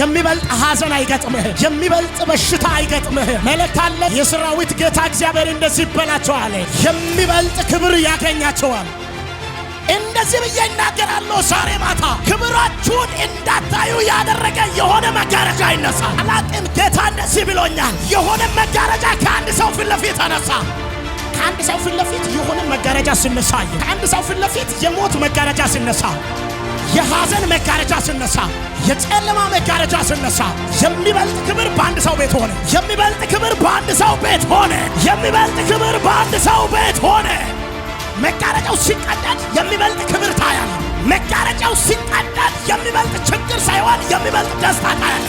የሚበልጥ ሐዘን አይገጥምህ። የሚበልጥ በሽታ አይገጥምህ። መልእክት አለ። የሰራዊት ጌታ እግዚአብሔር እንደዚህ ይበላቸዋል፣ የሚበልጥ ክብር ያገኛቸዋል። እንደዚህ ብዬ እናገራለሁ ዛሬ ማታ ክብራችሁን እንዳታዩ ያደረገ የሆነ መጋረጃ ይነሳል። አላቅም ጌታ እንደዚህ ብሎኛል። የሆነ መጋረጃ ከአንድ ሰው ፊት ለፊት ተነሳ። ከአንድ ሰው ፊት ለፊት የሆነ መጋረጃ ሲነሳ፣ ከአንድ ሰው ፊት ለፊት የሞት መጋረጃ ሲነሳ፣ የሐዘን መጋረጃ ሲነሳ፣ የጨለማ መጋረጃ ሲነሳ፣ የሚበልጥ ክብር በአንድ ሰው ቤት ሆነ። የሚበልጥ ክብር በአንድ ሰው ቤት ሆነ። የሚበልጥ ክብር በአንድ ሰው ቤት ሆነ። መጋረጃው ሲቀደድ የሚበልጥ ክብር ታያለ። መጋረጃው ሲቀደድ የሚበልጥ ችግር ሳይሆን የሚበልጥ ደስታ ታያለ።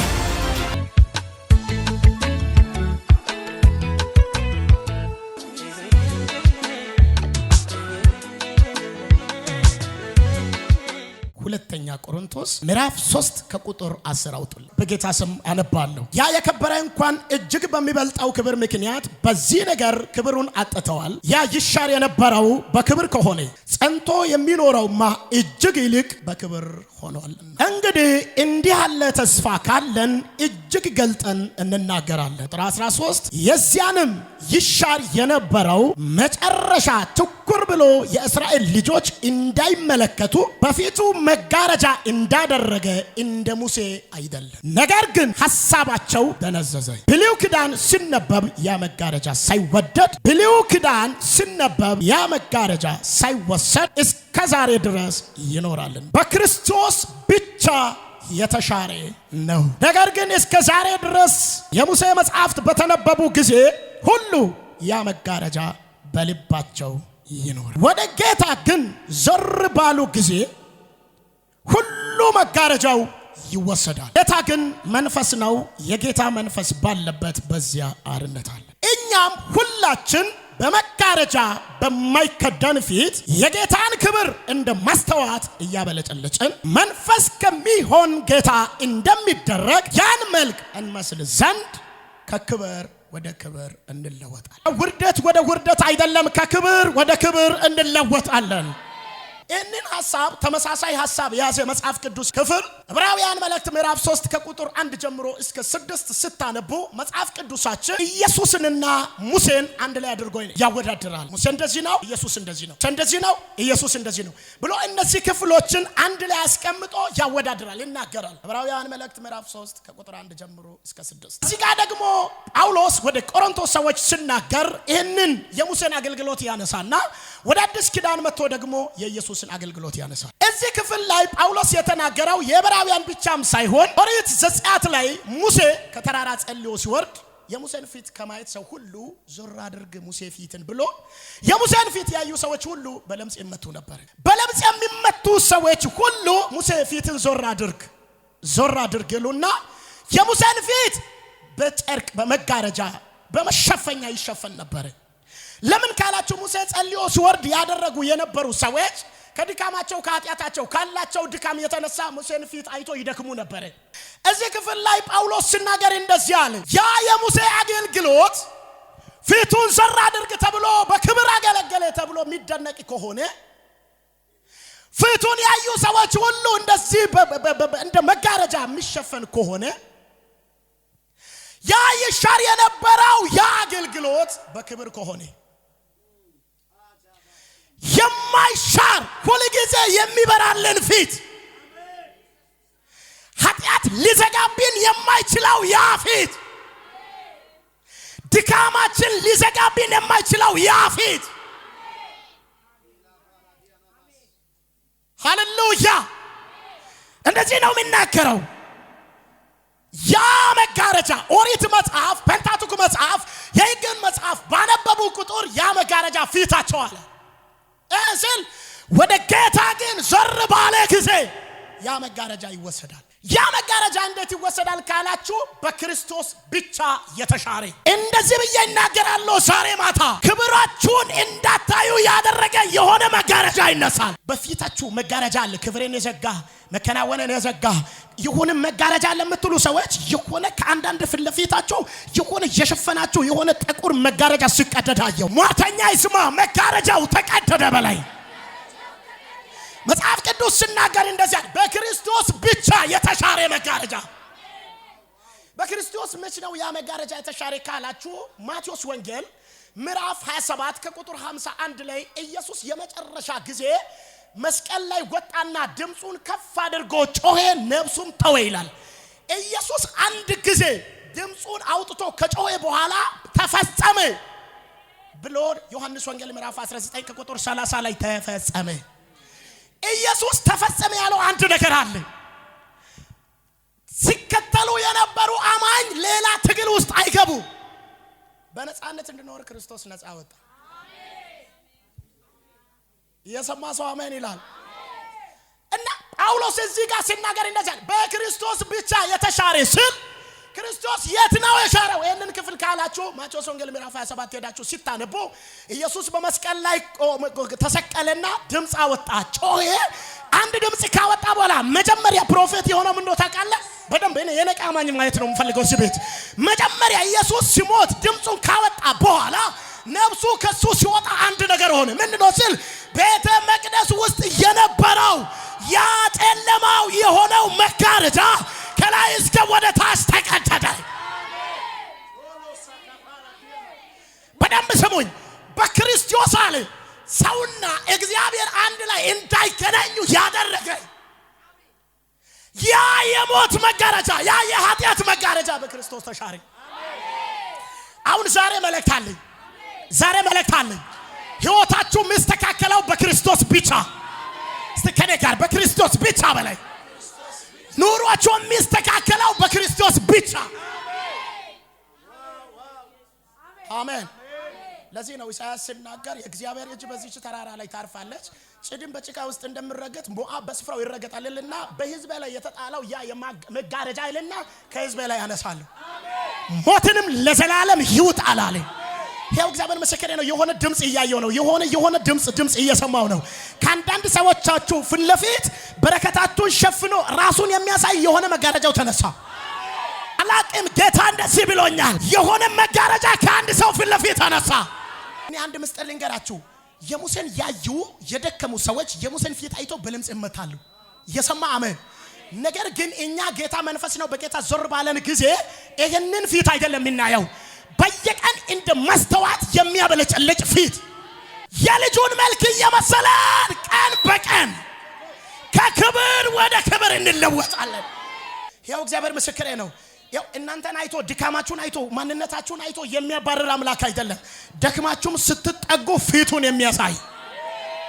ሁለተኛ ቆሮንቶስ ምዕራፍ 3 ከቁጥር 10 አውጡልኝ። በጌታ ስም አነባለሁ። ያ የከበረ እንኳን እጅግ በሚበልጠው ክብር ምክንያት በዚህ ነገር ክብሩን አጥተዋል። ያ ይሻር የነበረው በክብር ከሆነ ጸንቶ የሚኖረውማ እጅግ ይልቅ በክብር ሆኗል። እንግዲህ እንዲህ ያለ ተስፋ ካለን እጅግ ገልጠን እንናገራለን። ቁጥር 13 የዚያንም ይሻር የነበረው መጨረሻ ትኩር ብሎ የእስራኤል ልጆች እንዳይመለከቱ በፊቱ መጋረጃ እንዳደረገ እንደ ሙሴ አይደለም። ነገር ግን ሐሳባቸው ደነዘዘ። ብሉይ ኪዳን ሲነበብ ያ መጋረጃ ሳይወደድ፣ ብሉይ ኪዳን ሲነበብ ያ መጋረጃ ሳይወሰድ እስከ ዛሬ ድረስ ይኖራልን። በክርስቶስ ብቻ የተሻረ ነው። ነገር ግን እስከ ዛሬ ድረስ የሙሴ መጻሕፍት በተነበቡ ጊዜ ሁሉ ያ መጋረጃ በልባቸው ይኖራል። ወደ ጌታ ግን ዘር ባሉ ጊዜ ሁሉ መጋረጃው ይወሰዳል። ጌታ ግን መንፈስ ነው። የጌታ መንፈስ ባለበት በዚያ አርነት አለ። እኛም ሁላችን በመጋረጃ በማይከደን ፊት የጌታን ክብር እንደ ማስተዋት እያበለጨለጭን መንፈስ ከሚሆን ጌታ እንደሚደረግ ያን መልክ እንመስል ዘንድ ከክብር ወደ ክብር እንለወጣለን። ውርደት ወደ ውርደት አይደለም፣ ከክብር ወደ ክብር እንለወጣለን። ይህንን ሐሳብ ተመሳሳይ ሐሳብ የያዘ መጽሐፍ ቅዱስ ክፍል ዕብራውያን መልእክት ምዕራፍ 3 ከቁጥር 1 ጀምሮ እስከ 6 ስታነቡ መጽሐፍ ቅዱሳችን ኢየሱስንና ሙሴን አንድ ላይ አድርጎ ያወዳድራል። ሙሴ እንደዚህ ነው፣ ኢየሱስ እንደዚህ ነው፣ እንደዚህ ነው፣ ኢየሱስ እንደዚህ ነው ብሎ እነዚህ ክፍሎችን አንድ ላይ አስቀምጦ ያወዳድራል፣ ይናገራል። ዕብራውያን መልእክት ምዕራፍ 3 ከቁጥር 1 ጀምሮ እስከ 6። እዚህ ጋር ደግሞ ጳውሎስ ወደ ቆሮንቶስ ሰዎች ሲናገር ይህንን የሙሴን አገልግሎት ያነሳና ወደ አዲስ ኪዳን መጥቶ ደግሞ የኢየሱስን አገልግሎት ያነሳል። እዚህ ክፍል ላይ ጳውሎስ የተናገረው የዕብራውያን ብቻም ሳይሆን ኦሪት ዘጸአት ላይ ሙሴ ከተራራ ጸልዮ ሲወርድ የሙሴን ፊት ከማየት ሰው ሁሉ ዞር አድርግ ሙሴ ፊትን ብሎ የሙሴን ፊት ያዩ ሰዎች ሁሉ በለምጽ ይመቱ ነበር። በለምጽ የሚመቱ ሰዎች ሁሉ ሙሴ ፊትን ዞር አድርግ ይሉና የሙሴን ፊት በጨርቅ በመጋረጃ በመሸፈኛ ይሸፈን ነበር። ለምን ካላችሁ ሙሴ ጸልዮ ሲወርድ ያደረጉ የነበሩ ሰዎች ከድካማቸው ከኃጢአታቸው ካላቸው ድካም የተነሳ ሙሴን ፊት አይቶ ይደክሙ ነበር። እዚህ ክፍል ላይ ጳውሎስ ሲናገር እንደዚህ አለ። ያ የሙሴ አገልግሎት ፊቱን ዘር አድርግ ተብሎ በክብር አገለገለ ተብሎ የሚደነቅ ከሆነ ፊቱን ያዩ ሰዎች ሁሉ እንደዚህ እንደ መጋረጃ የሚሸፈን ከሆነ ያ ይሻር የነበረው ያ አገልግሎት በክብር ከሆነ የማይሻር ሁልጊዜ የሚበራልን ፊት ኃጢአት ሊዘጋብን የማይችለው ያ ፊት ድካማችን ሊዘጋብን የማይችለው ያ ፊት ሃሌሉያ እንደዚህ ነው የሚናገረው። ያ መጋረጃ ኦሪት መጽሐፍ ፔንታቱክ መጽሐፍ የሕግን መጽሐፍ ባነበቡ ቁጥር ያ መጋረጃ ፊታቸው አለ እስል ወደ ጌታ ግን ዘር ባለ ጊዜ ያ መጋረጃ ይወሰዳል። ያ መጋረጃ እንዴት ይወሰዳል ካላችሁ በክርስቶስ ብቻ የተሻረ። እንደዚህ ብዬ እናገራለሁ ዛሬ ማታ ክብራችሁን እንዳታዩ ያደረገ የሆነ መጋረጃ ይነሳል። በፊታችሁ መጋረጃ አለ፣ ክብሬን የዘጋ መከናወንን የዘጋ የሆነ መጋረጃ አለ የምትሉ ሰዎች የሆነ ከአንዳንድ ፊት ለፊታችሁ የሆነ የሸፈናችሁ የሆነ ጥቁር መጋረጃ ሲቀደዳየው ሟርተኛ ይስማ፣ መጋረጃው ተቀደደ በላይ መጽሐፍ ቅዱስ ሲናገር እንደዚህ በክርስቶስ ብቻ የተሻረ መጋረጃ በክርስቶስ መች ነው ያ መጋረጃ የተሻረ ካላችሁ ማቴዎስ ወንጌል ምዕራፍ 27 ከቁጥር 51 ላይ ኢየሱስ የመጨረሻ ጊዜ መስቀል ላይ ወጣና ድምጹን ከፍ አድርጎ ጮኸ፣ ነፍሱም ተወ ይላል። ኢየሱስ አንድ ጊዜ ድምጹን አውጥቶ ከጮኸ በኋላ ተፈጸመ ብሎ ዮሐንስ ወንጌል ምዕራፍ 19 ከቁጥር 30 ላይ ተፈጸመ። ኢየሱስ ተፈጸመ ያለው አንድ ነገር አለ። ሲከተሉ የነበሩ አማኝ ሌላ ትግል ውስጥ አይገቡ። በነፃነት እንድንኖር ክርስቶስ ነፃ ወጣ። የሰማ ሰው አሜን ይላል። እና ጳውሎስ እዚህ ጋር ሲናገር እንደዚህ በክርስቶስ ብቻ የተሻረ ስል ክርስቶስ የት ነው የሻረው? ይሄንን ክፍል ካላችሁ ማቴዎስ ወንጌል ምዕራፍ 27 ሄዳችሁ ሲታነቡ ኢየሱስ በመስቀል ላይ ተሰቀለና ድምጽ አወጣ፣ ጮኸ። አንድ ድምጽ ካወጣ በኋላ መጀመሪያ ፕሮፌት የሆነው ምን ነው ታውቃለህ? በደንብ እኔ የነቃማኝ ማየት ነው የምፈልገው እዚህ ቤት። መጀመሪያ ኢየሱስ ሲሞት ድምጹን ካወጣ በኋላ ነፍሱ ከሱ ሲወጣ አንድ ነገር ሆነ። ምንድነው ሲል ቤተ መቅደስ ውስጥ የነበረው ያ ጨለማው የሆነው መጋረጃ ከላይ እስከ ወደ ታች ተቀደደ። በደንብ ስሙኝ። በክርስቶስ አለ ሰውና እግዚአብሔር አንድ ላይ እንዳይገናኙ ያደረገ ያ የሞት መጋረጃ ያ የኃጢአት መጋረጃ በክርስቶስ ተሻረ። አሁን ዛሬ መልእክት አለኝ። ሕይወታችሁ መስተካከለው በክርስቶስ ብቻ። እስቲ ከኔ ጋር በክርስቶስ ብቻ በላይ ኑሯችሁ መስተካከለው በክርስቶስ ብቻ። አሜን። ለዚህ ነው ኢሳይያስ ሲናገር የእግዚአብሔር እጅ በዚህች ተራራ ላይ ታርፋለች፣ ጽድም በጭቃ ውስጥ እንደምረገጥ ሞዓብ በስፍራው ይረገጣልና በሕዝቤ ላይ የተጣለው ያ መጋረጃ ይልና ከሕዝቤ ላይ ያነሳለሁ፣ ሞትንም ለዘላለም ይውጥ አላለ። ይሄው እግዚአብሔር ምስክሬ ነው። የሆነ ድምጽ እያየው ነው። የሆነ ድምጽ እየሰማው ነው። ከአንዳንድ ሰዎቻችሁ ፊት ለፊት በረከታችሁን ሸፍኖ ራሱን የሚያሳይ የሆነ መጋረጃው ተነሳ። አላቅም ጌታ እንደዚህ ብሎኛል። የሆነ መጋረጃ ከአንድ ሰው ፊት ለፊት ተነሳ። እኔ አንድ ምስጢር ልንገራችሁ። የሙሴን ያዩ የደከሙ ሰዎች የሙሴን ፊት አይቶ በልምጽ ይመታሉ። የሰማ አሜን። ነገር ግን እኛ ጌታ መንፈስ ነው። በጌታ ዞር ባለን ጊዜ ይሄንን ፊት አይደለም የምናየው። በየቀን እንደ መስተዋት የሚያበለጭልጭ ፊት የልጁን መልክ እየመሰለን ቀን በቀን ከክብር ወደ ክብር እንለወጣለን። ያው እግዚአብሔር ምስክሬ ነው። ያው እናንተን አይቶ ድካማችሁን አይቶ ማንነታችሁን አይቶ የሚያባርር አምላክ አይደለም። ደክማችሁም ስትጠጉ ፊቱን የሚያሳይ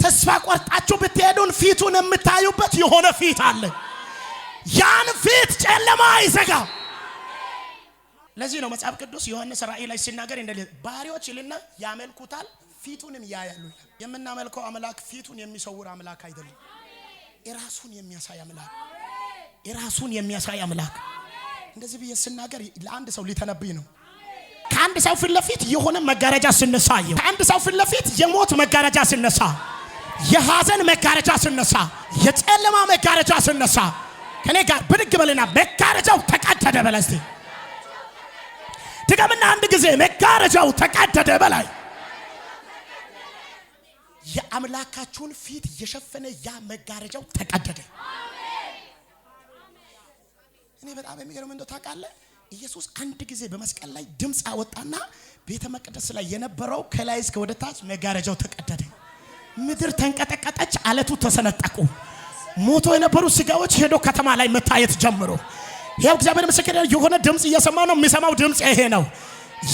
ተስፋ ቆርጣችሁ ብትሄዱን ፊቱን የምታዩበት የሆነ ፊት አለ። ያን ፊት ጨለማ አይዘጋም። ለዚህ ነው መጽሐፍ ቅዱስ ዮሐንስ ራእይ ላይ ሲናገር እንደዚህ ባሪዎች ይልና ያመልኩታል ፊቱንም ያያሉ። የምናመልከው አምላክ ፊቱን የሚሰውር አምላክ አይደለም። የራሱን የሚያሳይ አምላክ እንደዚህ ብዬ ሲናገር ለአንድ ሰው ሊተነብይ ነው። ከአንድ ሰው ፊት ለፊት የሆነ መጋረጃ ሲነሳ ከአንድ ሰው ፊት ለፊት የሞት መጋረጃ ሲነሳ፣ የሐዘን መጋረጃ ሲነሳ፣ የጨለማ መጋረጃ ሲነሳ ከኔ ጋር ብድግ በልና መጋረጃው ተቀደደ በለስቲ ድገምና አንድ ጊዜ መጋረጃው ተቀደደ በላይ የአምላካችሁን ፊት የሸፈነ ያ መጋረጃው ተቀደደ። እኔ በጣም የሚገርም እንደው ታውቃለህ ኢየሱስ አንድ ጊዜ በመስቀል ላይ ድምጽ አወጣና ቤተ መቅደስ ላይ የነበረው ከላይ እስከ ወደ ታች መጋረጃው ተቀደደ። ምድር ተንቀጠቀጠች፣ አለቱ ተሰነጠቁ። ሞቶ የነበሩ ስጋዎች ሄዶ ከተማ ላይ መታየት ጀምሮ ያው እግዚአብሔር ምስክር የሆነ ድምጽ እየሰማው ነው። የሚሰማው ድምጽ ይሄ ነው።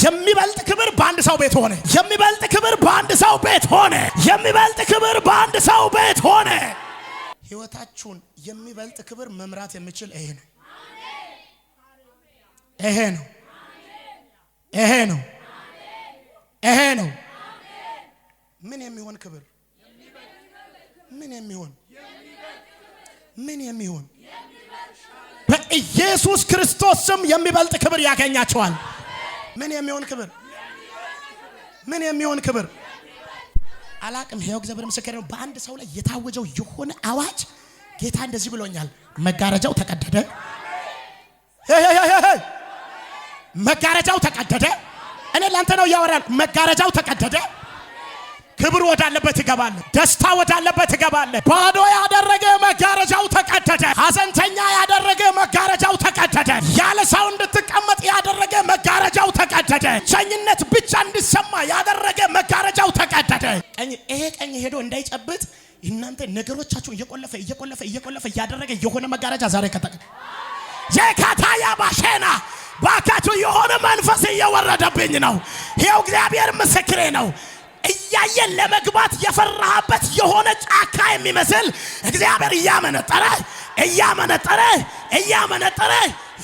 የሚበልጥ ክብር በአንድ ሰው ቤት ሆነ። የሚበልጥ ክብር በአንድ ሰው ቤት ሆነ። የሚበልጥ ክብር በአንድ ሰው ቤት ሆነ። ሕይወታችሁን የሚበልጥ ክብር መምራት የሚችል ይሄ ነው። ይሄ ነው። ይሄ ነው። ይሄ ነው። ምን የሚሆን ክብር? ምን የሚሆን በኢየሱስ ክርስቶስ ስም የሚበልጥ ክብር ያገኛቸዋል። ምን የሚሆን ክብር አላቅም። ይሄው እግዚአብሔር ምስክር ነው። በአንድ ሰው ላይ የታወጀው የሆነ አዋጅ ጌታ እንደዚህ ብሎኛል። መጋረጃው ተቀደደ። መጋረጃው ተቀደደ። እኔ ላንተ ነው ያወራል። መጋረጃው ተቀደደ። ክብር ወዳለበት ትገባለህ። ደስታ ወዳለበት ትገባለህ። ባዶ ያደረገ መጋረጃው ተቀደደ። ሐዘንተኛ ያደረገ መጋረጃው ተቀደደ። ያለ ሰው እንድትቀመጥ ያደረገ መጋረጃው ተቀደደ። ቸኝነት ብቻ እንዲሰማ ያደረገ መጋረጃው ተቀደደ። ይሄ ቀኝ ሄዶ እንዳይጨብጥ እናንተ ነገሮቻችሁ እየቆለፈ ያደረገ የሆነ መጋረጃ ዛሬ ከተቀደደ የካታያ ባሸና ባካችሁ የሆነ መንፈስ እየወረደብኝ ነው። ይሄው እግዚአብሔር ምስክሬ ነው። እያየን ለመግባት የፈራህበት የሆነ ጫካ የሚመስል እግዚአብሔር እያመነጠረ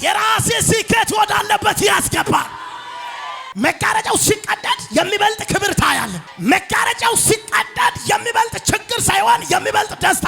የራሴ ሲከት ወዳለበት ያስገባል። መጋረጃው ሲቀደድ የሚበልጥ ክብር ታያለ። መጋረጃው ሲቀደድ የሚበልጥ ችግር ሳይሆን የሚበልጥ ደስታ